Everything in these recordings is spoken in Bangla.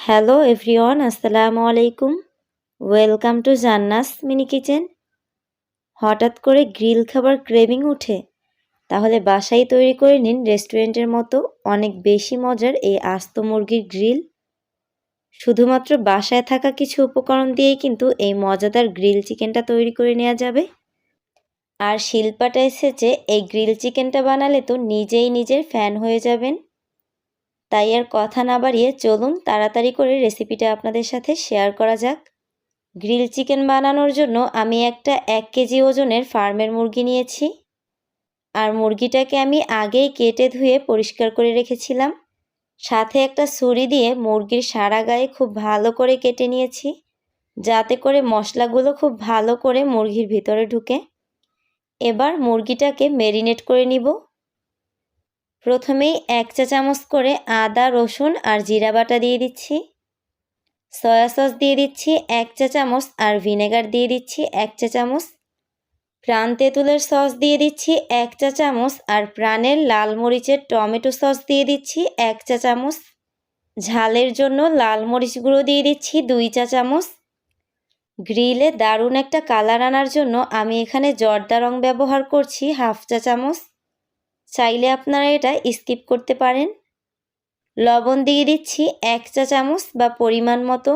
হ্যালো এভরিওয়ান, আসসালামু আলাইকুম। Welcome to জান্নাস mini kitchen. হঠাৎ করে গ্রিল খাবার ক্রেভিং উঠে? তাহলে বাসায় তৈরি করে নিন রেস্টুরেন্টের মতো অনেক বেশি মজার এই আস্ত মুরগির গ্রিল। শুধুমাত্র বাসায় থাকা কিছু উপকরণ দিয়েই কিন্তু এই মজাদার গ্রিল চিকেনটা তৈরি করে নেওয়া যাবে। আর শিলপাটা এসেছে এই গ্রিল চিকেনটা বানালে তো নিজেই নিজের ফ্যান হয়ে যাবেন। তাই আর কথা না বাড়িয়ে চলুন তাড়াতাড়ি করে রেসিপিটা আপনাদের সাথে শেয়ার করা যাক। গ্রিল চিকেন বানানোর জন্য আমি একটা 1 কেজি ওজনের ফার্মের মুরগি নিয়েছি। আর মুরগিটাকে আমি আগেই কেটে ধুয়ে পরিষ্কার করে রেখেছিলাম। সাথে একটা ছুরি দিয়ে মুরগির সারা গায়ে খুব ভালো করে কেটে নিয়েছি, যাতে করে মশলাগুলো খুব ভালো করে মুরগির ভিতরে ঢুকে। এবার মুরগিটাকে ম্যারিনেট করে নিব। প্রথমেই 1 চা চামচ করে আদা, রসুন আর জিরা বাটা দিয়ে দিচ্ছি। সয়া সস দিয়ে দিচ্ছি 1 চা চামচ আর ভিনেগার দিয়ে দিচ্ছি 1 চা চামচ। প্রাণ তেঁতুলের সস দিয়ে দিচ্ছি 1 চা চামচ আর প্রাণের লাল মরিচের টমেটো সস দিয়ে দিচ্ছি 1 চা চামচ। ঝালের জন্য লাল মরিচ গুঁড়ো দিয়ে দিচ্ছি 2 চা চামচ। গ্রিলে দারুণ একটা কালার আনার জন্য আমি এখানে জর্দা রং ব্যবহার করছি 1/2 চা চামচ। চাইলে আপনারা এটা স্কিপ করতে পারেন। লবণ দিয়ে দিচ্ছি 1 চা চামচ বা পরিমাণ মতো।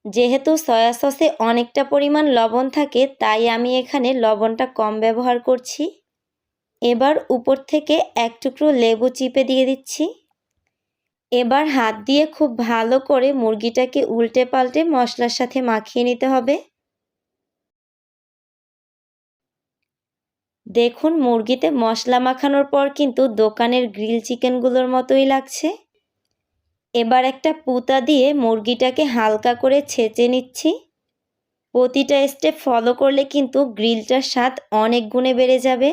যেহেতু সয়া সসে অনেকটা পরিমাণ লবণ থাকে, তাই আমি এখানে লবণটা কম ব্যবহার করছি। এবার উপর থেকে 1 টুকরো লেবু চিপে দিয়ে দিচ্ছি। এবার হাত দিয়ে খুব ভালো করে মুরগিটাকে উল্টে পাল্টে মশলার সাথে মাখিয়ে নিতে হবে। দেখুন, মুরগিতে মশলা মাখানোর পর কিন্তু দোকানের গ্রিল চিকেনগুলোর মতোই লাগছে। এবার একটা পুঁতা দিয়ে মুরগিটাকে হালকা করে ছেঁচে নিচ্ছি। প্রতিটা স্টেপ ফলো করলে কিন্তু গ্রিলটার স্বাদ অনেক গুণে বেড়ে যাবে।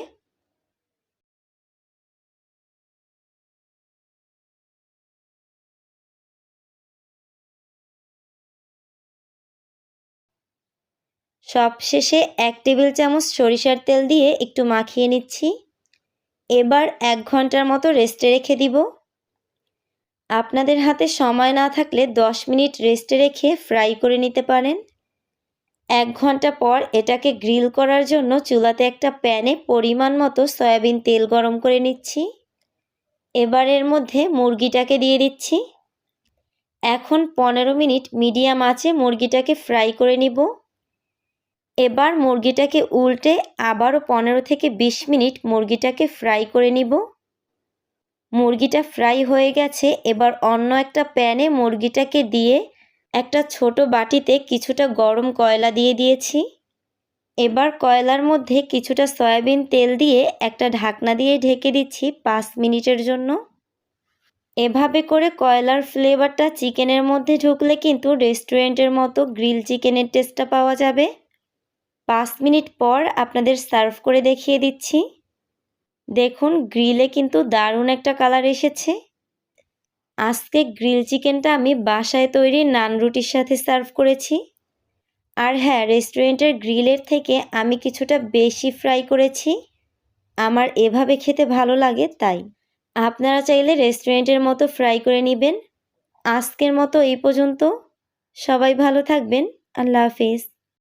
সবশেষে 1 টেবিল চামচ সরিষার তেল দিয়ে একটু মাখিয়ে নিচ্ছি। এবার 1 ঘন্টার মতো রেস্টে রেখে দিব। আপনাদের হাতে সময় না থাকলে 10 মিনিট রেস্টে রেখে ফ্রাই করে নিতে পারেন। 1 ঘন্টা পর এটাকে গ্রিল করার জন্য চুলাতে একটা প্যানে পরিমাণ মতো সয়াবিন তেল গরম করে নিচ্ছি। এবার এর মধ্যে মুরগিটাকে দিয়ে দিচ্ছি। এখন 15 মিনিট মিডিয়াম আঁচে মুরগিটাকে ফ্রাই করে নিব। এবার মুরগিটাকে উল্টে আবারও 15 থেকে 20 মিনিট মুরগিটাকে ফ্রাই করে নিব। মুরগিটা ফ্রাই হয়ে গেছে। এবার অন্য একটা প্যানে মুরগিটাকে দিয়ে একটা ছোট বাটিতে কিছুটা গরম কয়লা দিয়ে দিয়েছি। এবার কয়লার মধ্যে কিছুটা সয়াবিন তেল দিয়ে একটা ঢাকনা দিয়ে ঢেকে দিচ্ছি 5 মিনিটের জন্য। এভাবে করে কয়লার ফ্লেভারটা চিকেনের মধ্যে ঢুকলে কিন্তু রেস্টুরেন্টের মতো গ্রিল চিকেনের টেস্টটা পাওয়া যাবে। 5 মিনিট পর আপনাদের সার্ভ করে দেখিয়ে দিচ্ছি। দেখুন, গ্রিলে কিন্তু দারুণ একটা কালার এসেছে। আজকে গ্রিল চিকেনটা আমি বাসায় তৈরি নান রুটির সাথে সার্ভ করেছি। আর হ্যাঁ, রেস্টুরেন্টের গ্রিলের থেকে আমি কিছুটা বেশি ফ্রাই করেছি। আমার এভাবে খেতে ভালো লাগে তাই। আপনারা চাইলে রেস্টুরেন্টের মতো ফ্রাই করে নেবেন। আজকের মতো এই পর্যন্ত। সবাই ভালো থাকবেন। আল্লাহ হাফেজ।